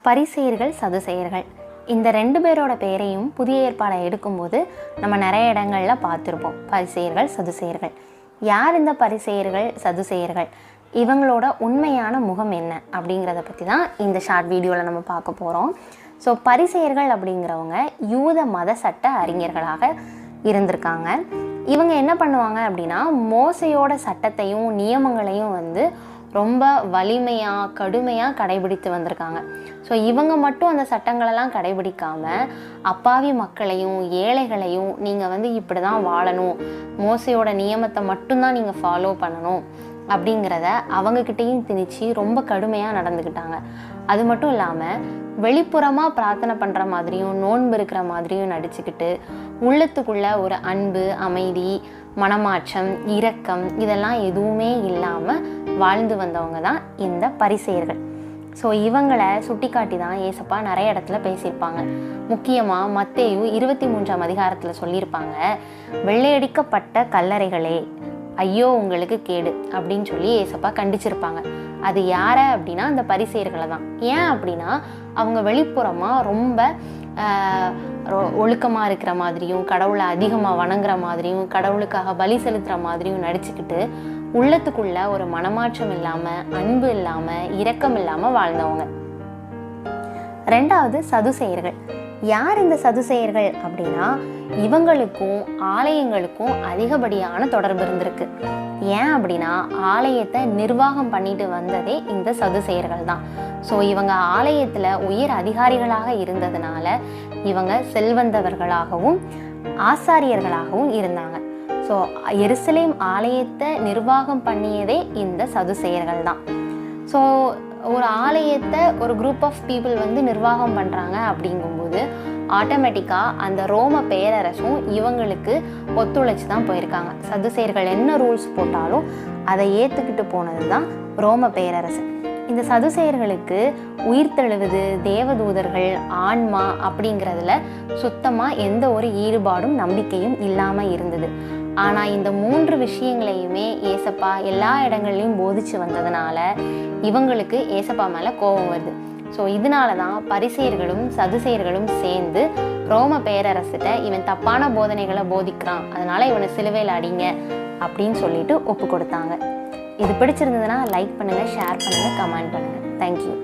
பரிசேயர்கள், சதுசேயர்கள் இந்த 2 பேரோட பெயரையும் புதிய ஏற்பாடை எடுக்கும்போது நம்ம நிறைய இடங்களில் பார்த்துருப்போம். பரிசேயர்கள், சதுசேயர்கள். யார் இந்த பரிசேயர்கள், சதுசேயர்கள்? இவங்களோட உண்மையான முகம் என்ன அப்படிங்கிறத பற்றி தான் இந்த ஷார்ட் வீடியோவில் நம்ம பார்க்க போகிறோம். ஸோ பரிசேயர்கள் அப்படிங்கிறவங்க யூத மத சட்ட அறிஞர்களாக இருந்திருக்காங்க. இவங்க என்ன பண்ணுவாங்க அப்படின்னா, மோசையோட சட்டத்தையும் நியமங்களையும் ரொம்ப வலிமையாக கடுமையாக கடைபிடித்து வந்திருக்காங்க. ஸோ இவங்க மட்டும் அந்த சட்டங்களெல்லாம் கடைபிடிக்காமல் அப்பாவி மக்களையும் ஏழைகளையும் நீங்கள் இப்படி தான் வாழணும், மோசையோட நியமத்தை மட்டும்தான் நீங்கள் ஃபாலோ பண்ணணும் அப்படிங்கிறத அவங்கக்கிட்டேயும் திணிச்சு ரொம்ப கடுமையாக நடந்துக்கிட்டாங்க. அது மட்டும் இல்லாமல் வெளிப்புறமாக பிரார்த்தனை பண்ணுற மாதிரியும் நோன்பு இருக்கிற மாதிரியும் நடிச்சுக்கிட்டு உள்ளத்துக்குள்ள ஒரு அன்பு, அமைதி, மனமாற்றம், இரக்கம் இதெல்லாம் எதுவுமே இல்லாமல் வாழ்ந்து வந்தவங்க தான் இந்த பரிசேயர்கள். ஸோ இவங்களை சுட்டி காட்டி தான் ஏசப்பா நிறைய இடத்துல பேசியிருப்பாங்க. முக்கியமாக மத்தேயு 23ஆம் அதிகாரத்தில் சொல்லியிருப்பாங்க, வெள்ளையடிக்கப்பட்ட கல்லறைகளே ஐயோ உங்களுக்கு கேடு அப்படின்னு சொல்லி ஏசப்பா கண்டிச்சிருப்பாங்க. அது யாரை அப்படின்னா அந்த பரிசேயர்களை தான். ஏன் அப்படின்னா அவங்க வெளிப்புறமாக ரொம்ப ஒழுக்கமாக இருக்கிற மாதிரியும் கடவுளை அதிகமாக வணங்குற மாதிரியும் கடவுளுக்காக பலி செலுத்துகிற மாதிரியும் நடிச்சுக்கிட்டு உள்ளத்துக்குள்ள ஒரு மனமாற்றம் இல்லாமல், அன்பு இல்லாமல், இரக்கம் இல்லாமல் வாழ்ந்தவங்க. 2வது சதுசேயர்கள். யார் இந்த சதுசேயர்கள் அப்படின்னா, இவங்களுக்கும் ஆலயங்களுக்கும் அதிகப்படியான தொடர்பு இருந்திருக்கு. ஏன் அப்படின்னா ஆலயத்தை நிர்வாகம் பண்ணிட்டு வந்ததே இந்த சதுசேயர்கள் தான். ஸோ இவங்க ஆலயத்தில் உயர் அதிகாரிகளாக இருந்ததுனால இவங்க செல்வந்தவர்களாகவும் ஆசாரியர்களாகவும் இருந்தாங்க. ஸோ எருசலேம் ஆலயத்தை நிர்வாகம் பண்ணியதே இந்த சதுசேயர்கள் தான். ஸோ ஒரு ஆலயத்தை ஒரு குரூப் ஆஃப் பீப்புள் நிர்வாகம் பண்ணுறாங்க அப்படிங்கும்போது ஆட்டோமேட்டிக்காக அந்த ரோம பேரரசும் இவங்களுக்கு ஒத்துழைச்சி தான் போயிருக்காங்க. சதுசேயர்கள் என்ன ரூல்ஸ் போட்டாலும் அதை ஏற்றுக்கிட்டு போனது தான் ரோம பேரரசு. இந்த சதுசேயர்களுக்கு உயிர்த்தெழுவது, தேவதூதர்கள், ஆன்மா அப்படிங்கிறதுல சுத்தமாக எந்த ஒரு ஈடுபாடும் நம்பிக்கையும் இல்லாமல் இருந்தது. ஆனால் இந்த 3 விஷயங்களையுமே ஏசப்பா எல்லா இடங்கள்லையும் போதிச்சு வந்ததுனால இவங்களுக்கு ஏசப்பா மேலே கோபம் வருது. ஸோ இதனால தான் பரிசேயர்களும் சதுசேயர்களும் சேர்ந்து ரோம பேரரசிட்ட இவன் தப்பான போதனைகளை போதிக்கிறான், அதனால இவனை சிலுவையில் அடிங்க அப்படின்னு சொல்லிட்டு ஒப்பு கொடுத்தாங்க. இது பிடிச்சிருந்ததுன்னா லைக் பண்ணுங்கள், ஷேர் பண்ணுங்கள், கமெண்ட் பண்ணுங்கள். தேங்க்யூ.